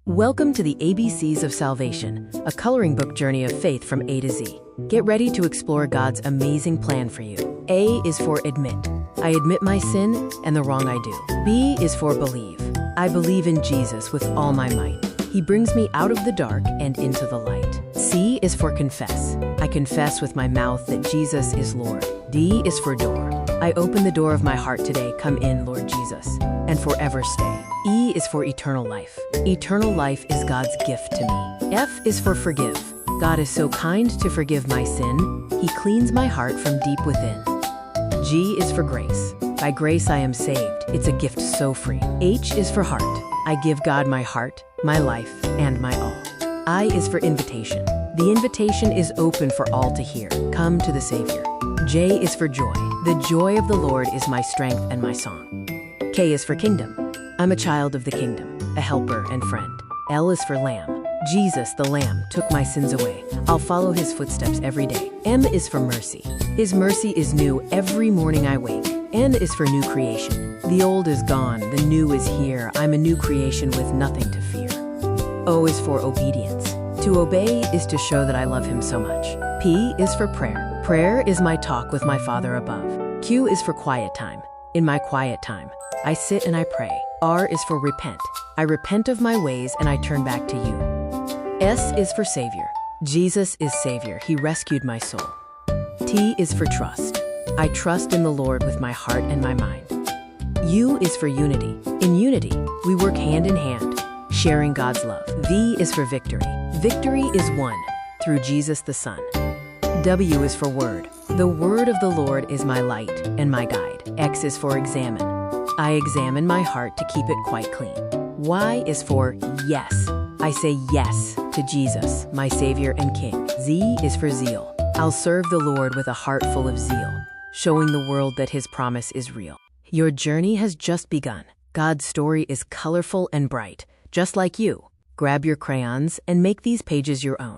Welcome to the ABCs of Salvation, a coloring book journey of faith from A to Z. Get ready to explore God's amazing plan for you. A is for admit. I admit my sin and the wrong I do. B is for believe. I believe in Jesus with all my might. He brings me out of the dark and into the light. C is for confess. I confess with my mouth that Jesus is Lord. D is for door. I open the door of my heart today. Come in, Lord Jesus, and forever stay. E is for eternal life. Eternal life is God's gift to me. F is for forgive. God is so kind to forgive my sin. He cleans my heart from deep within. G is for grace. By grace I am saved. It's a gift so free. H is for heart. I give God my heart, my life, and my all. I is for invitation. The invitation is open for all to hear. Come to the Savior. J is for joy. The joy of the Lord is my strength and my song. K is for kingdom. I'm a child of the kingdom, a helper and friend. L is for lamb. Jesus, the lamb, took my sins away. I'll follow his footsteps every day. M is for mercy. His mercy is new every morning I wake. N is for new creation. The old is gone, the new is here. I'm a new creation with nothing to fear. O is for obedience. To obey is to show that I love him so much. P is for prayer. Prayer is my talk with my Father above. Q is for quiet time. In my quiet time, I sit and I pray. R is for repent. I repent of my ways and I turn back to you. S is for Savior. Jesus is Savior. He rescued my soul. T is for trust. I trust in the Lord with my heart and my mind. U is for unity. In unity, we work hand in hand, sharing God's love. V is for victory. Victory is won through Jesus the Son. W is for word. The word of the Lord is my light and my guide. X is for examine. I examine my heart to keep it quite clean. Y is for yes. I say yes to Jesus, my Savior and King. Z is for zeal. I'll serve the Lord with a heart full of zeal, showing the world that his promise is real. Your journey has just begun. God's story is colorful and bright, just like you. Grab your crayons and make these pages your own.